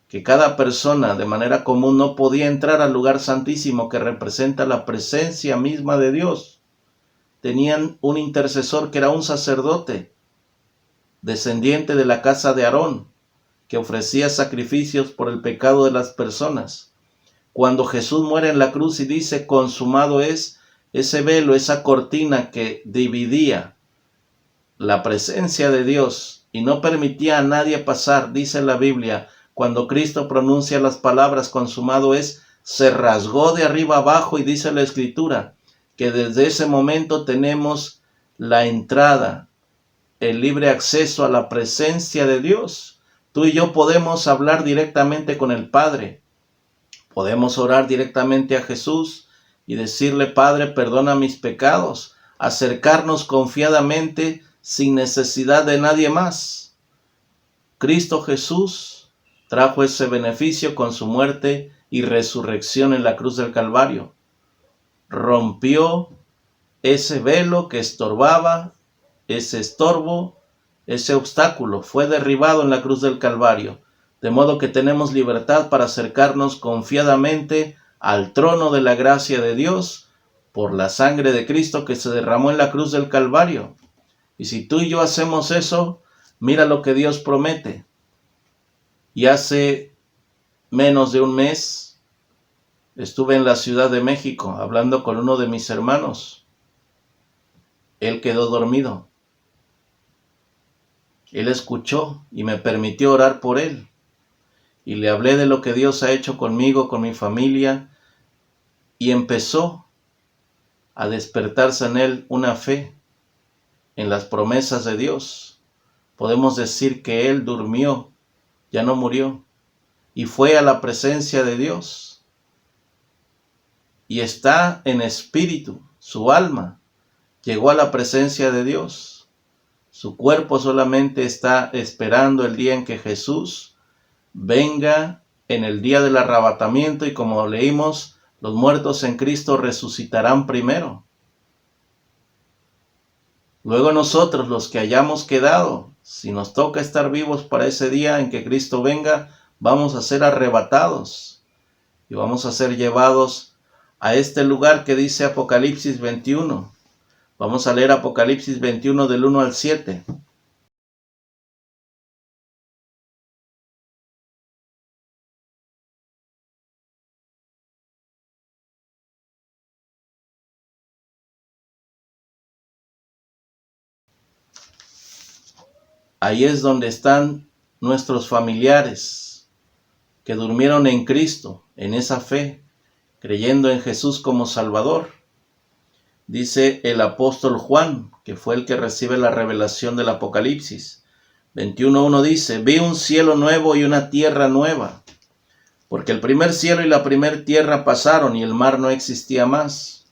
Speaker 5: que cada persona de manera común no podía entrar al lugar santísimo que representa la presencia misma de Dios. Tenían un intercesor que era un sacerdote, descendiente de la casa de Aarón, que ofrecía sacrificios por el pecado de las personas. Cuando Jesús muere en la cruz y dice consumado es, ese velo, esa cortina que dividía la presencia de Dios y no permitía a nadie pasar, dice la Biblia, cuando Cristo pronuncia las palabras consumado es, se rasgó de arriba abajo, y dice la Escritura que desde ese momento tenemos la entrada, el libre acceso a la presencia de Dios. Tú y yo podemos hablar directamente con el Padre. Podemos orar directamente a Jesús y decirle: Padre, perdona mis pecados. Acercarnos confiadamente sin necesidad de nadie más. Cristo Jesús trajo ese beneficio con su muerte y resurrección en la cruz del Calvario. Rompió ese velo que estorbaba, ese estorbo, ese obstáculo. Fue derribado en la cruz del Calvario. De modo que tenemos libertad para acercarnos confiadamente al trono de la gracia de Dios por la sangre de Cristo que se derramó en la cruz del Calvario. Y si tú y yo hacemos eso, mira lo que Dios promete. Y hace menos de un mes estuve en la Ciudad de México hablando con uno de mis hermanos. Él quedó dormido. Él escuchó y me permitió orar por él. Y le hablé de lo que Dios ha hecho conmigo, con mi familia, y empezó a despertarse en él una fe en las promesas de Dios. Podemos decir que él durmió, ya no murió, y fue a la presencia de Dios. Y está en espíritu, su alma llegó a la presencia de Dios. Su cuerpo solamente está esperando el día en que Jesús venga en el día del arrebatamiento, y como leímos, los muertos en Cristo resucitarán primero. Luego nosotros, los que hayamos quedado, si nos toca estar vivos para ese día en que Cristo venga, vamos a ser arrebatados y vamos a ser llevados a este lugar que dice Apocalipsis 21. Vamos a leer Apocalipsis 21 del 1 al 7. Ahí es donde están nuestros familiares que durmieron en Cristo, en esa fe, creyendo en Jesús como Salvador. Dice el apóstol Juan, que fue el que recibe la revelación del Apocalipsis. 21:1 dice: vi un cielo nuevo y una tierra nueva, porque el primer cielo y la primer tierra pasaron y el mar no existía más.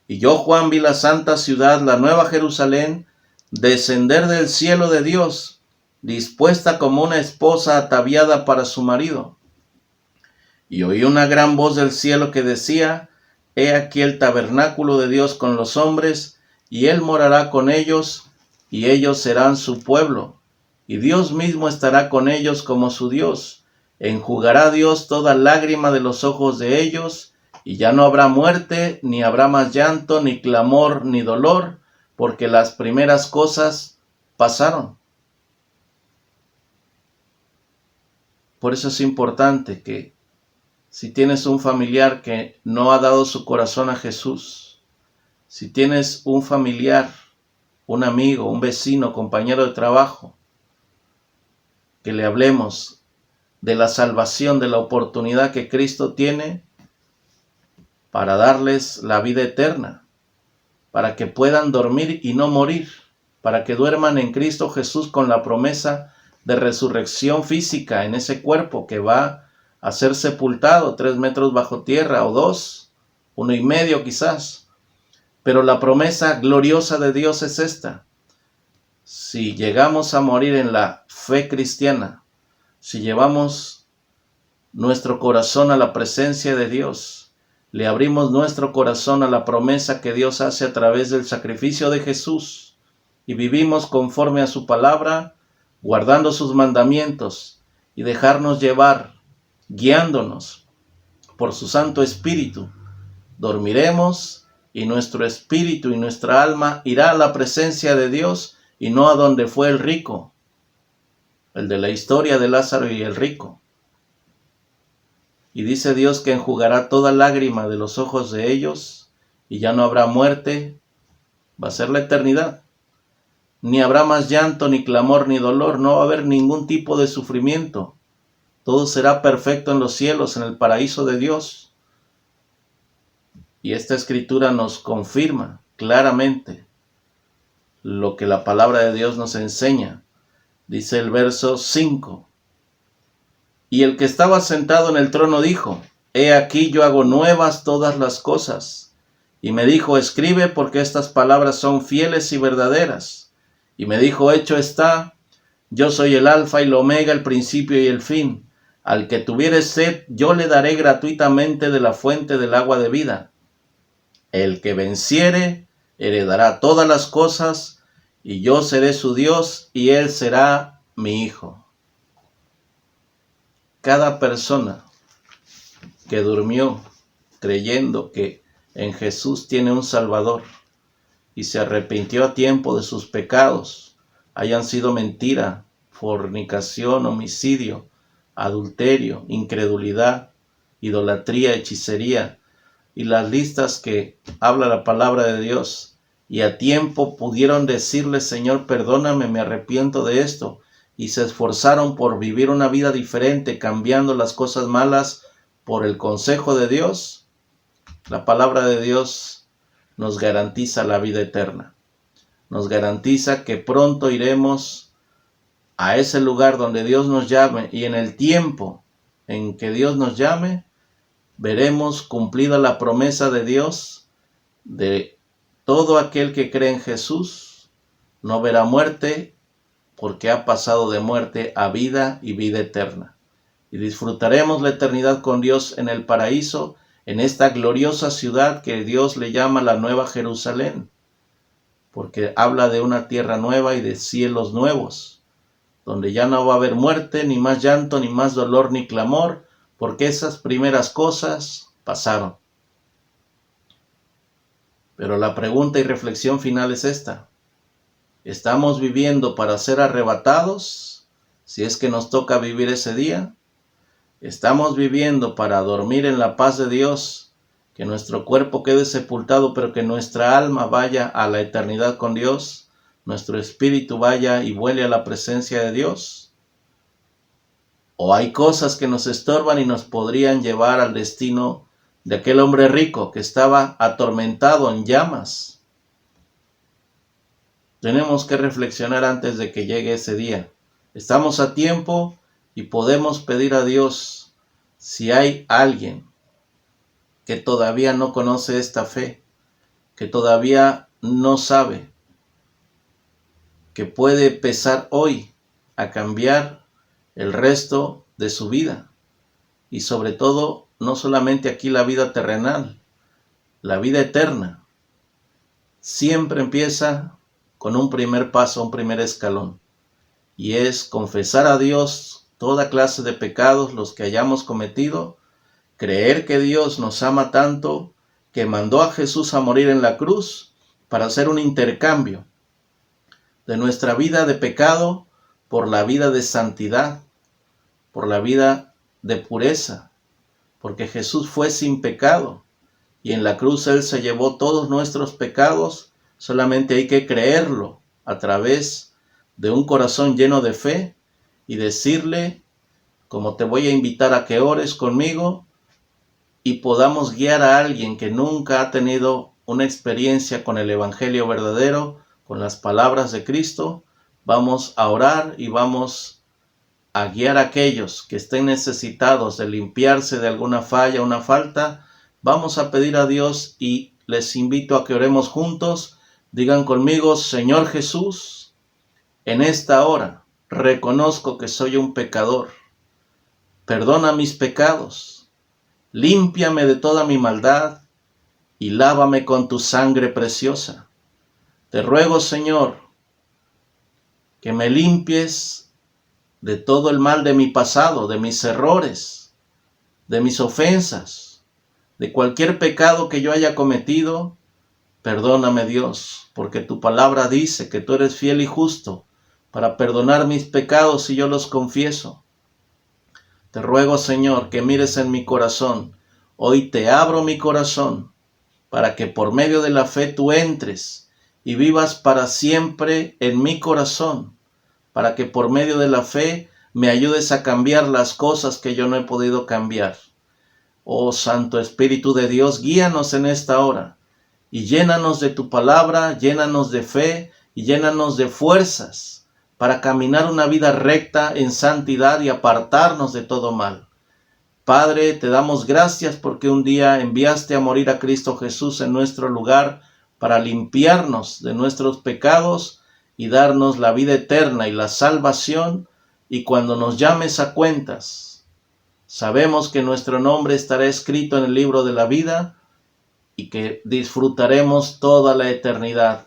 Speaker 5: Y yo, Juan, vi la santa ciudad, la nueva Jerusalén, descender del cielo de Dios, dispuesta como una esposa ataviada para su marido. Y oí una gran voz del cielo que decía: he aquí el tabernáculo de Dios con los hombres, y Él morará con ellos, y ellos serán su pueblo, y Dios mismo estará con ellos como su Dios. Enjugará Dios toda lágrima de los ojos de ellos, y ya no habrá muerte, ni habrá más llanto, ni clamor, ni dolor, porque las primeras cosas pasaron. Por eso es importante que si tienes un familiar que no ha dado su corazón a Jesús, si tienes un familiar, un amigo, un vecino, compañero de trabajo, que le hablemos de la salvación, de la oportunidad que Cristo tiene para darles la vida eterna, para que puedan dormir y no morir, para que duerman en Cristo Jesús con la promesa de resurrección física en ese cuerpo que va a ser sepultado 3 metros bajo tierra o 2, 1,5 quizás. Pero la promesa gloriosa de Dios es esta: si llegamos a morir en la fe cristiana, si llevamos nuestro corazón a la presencia de Dios, le abrimos nuestro corazón a la promesa que Dios hace a través del sacrificio de Jesús, y vivimos conforme a su palabra, guardando sus mandamientos, y dejarnos llevar, guiándonos por su Santo Espíritu, dormiremos, y nuestro espíritu y nuestra alma irá a la presencia de Dios, y no a donde fue el rico, el de la historia de Lázaro y el rico. Y dice Dios que enjugará toda lágrima de los ojos de ellos, y ya no habrá muerte, va a ser la eternidad. Ni habrá más llanto, ni clamor, ni dolor, no va a haber ningún tipo de sufrimiento. Todo será perfecto en los cielos, en el paraíso de Dios. Y esta escritura nos confirma claramente lo que la palabra de Dios nos enseña. Dice el verso 5. Y el que estaba sentado en el trono dijo: he aquí yo hago nuevas todas las cosas. Y me dijo: escribe, porque estas palabras son fieles y verdaderas. Y me dijo: hecho está, yo soy el alfa y el omega, el principio y el fin. Al que tuviere sed, yo le daré gratuitamente de la fuente del agua de vida. El que venciere, heredará todas las cosas, y yo seré su Dios, y él será mi hijo. Cada persona que durmió creyendo que en Jesús tiene un Salvador y se arrepintió a tiempo de sus pecados, hayan sido mentira, fornicación, homicidio, adulterio, incredulidad, idolatría, hechicería y las listas que habla la palabra de Dios, y a tiempo pudieron decirle: Señor, perdóname, me arrepiento de esto, y se esforzaron por vivir una vida diferente, cambiando las cosas malas por el consejo de Dios. La palabra de Dios nos garantiza la vida eterna. Nos garantiza que pronto iremos a ese lugar donde Dios nos llame, y en el tiempo en que Dios nos llame, veremos cumplida la promesa de Dios de todo aquel que cree en Jesús no verá muerte, porque ha pasado de muerte a vida y vida eterna. Y disfrutaremos la eternidad con Dios en el paraíso, en esta gloriosa ciudad que Dios le llama la Nueva Jerusalén, porque habla de una tierra nueva y de cielos nuevos, donde ya no va a haber muerte, ni más llanto, ni más dolor, ni clamor, porque esas primeras cosas pasaron. Pero la pregunta y reflexión final es esta: ¿estamos viviendo para ser arrebatados, si es que nos toca vivir ese día? ¿Estamos viviendo para dormir en la paz de Dios, que nuestro cuerpo quede sepultado, pero que nuestra alma vaya a la eternidad con Dios, nuestro espíritu vaya y vuele a la presencia de Dios? ¿O hay cosas que nos estorban y nos podrían llevar al destino de aquel hombre rico que estaba atormentado en llamas? Tenemos que reflexionar antes de que llegue ese día. Estamos a tiempo y podemos pedir a Dios, si hay alguien que todavía no conoce esta fe, que todavía no sabe, que puede empezar hoy a cambiar el resto de su vida. Y sobre todo, no solamente aquí la vida terrenal, la vida eterna. Siempre empieza con un primer paso, un primer escalón. Y es confesar a Dios toda clase de pecados, los que hayamos cometido, creer que Dios nos ama tanto, que mandó a Jesús a morir en la cruz para hacer un intercambio de nuestra vida de pecado por la vida de santidad, por la vida de pureza, porque Jesús fue sin pecado y en la cruz Él se llevó todos nuestros pecados. Solamente hay que creerlo a través de un corazón lleno de fe y decirle, como te voy a invitar a que ores conmigo y podamos guiar a alguien que nunca ha tenido una experiencia con el Evangelio verdadero, con las palabras de Cristo. Vamos a orar y vamos a guiar a aquellos que estén necesitados de limpiarse de alguna falla, una falta. Vamos a pedir a Dios y les invito a que oremos juntos. Digan conmigo: Señor Jesús, en esta hora reconozco que soy un pecador. Perdona mis pecados, límpiame de toda mi maldad y lávame con tu sangre preciosa. Te ruego, Señor, que me limpies de todo el mal de mi pasado, de mis errores, de mis ofensas, de cualquier pecado que yo haya cometido. Perdóname, Dios, porque tu palabra dice que tú eres fiel y justo para perdonar mis pecados si yo los confieso. Te ruego, Señor, que mires en mi corazón. Hoy te abro mi corazón para que por medio de la fe tú entres y vivas para siempre en mi corazón, para que por medio de la fe me ayudes a cambiar las cosas que yo no he podido cambiar. Oh Santo Espíritu de Dios, guíanos en esta hora y llénanos de tu palabra, llénanos de fe y llénanos de fuerzas para caminar una vida recta en santidad y apartarnos de todo mal. Padre, te damos gracias porque un día enviaste a morir a Cristo Jesús en nuestro lugar para limpiarnos de nuestros pecados y darnos la vida eterna y la salvación. Y cuando nos llames a cuentas, sabemos que nuestro nombre estará escrito en el libro de la vida y que disfrutaremos toda la eternidad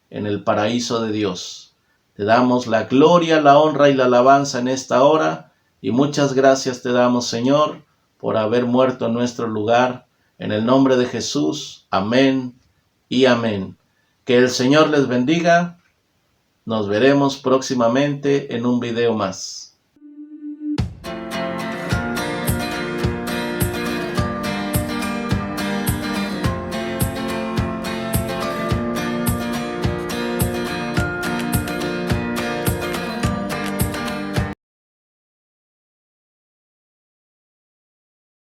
Speaker 5: en el paraíso de Dios. Te damos la gloria, la honra y la alabanza en esta hora, y muchas gracias te damos, Señor, por haber muerto en nuestro lugar. En el nombre de Jesús, amén y amén. Que el Señor les bendiga. Nos veremos próximamente en un video más.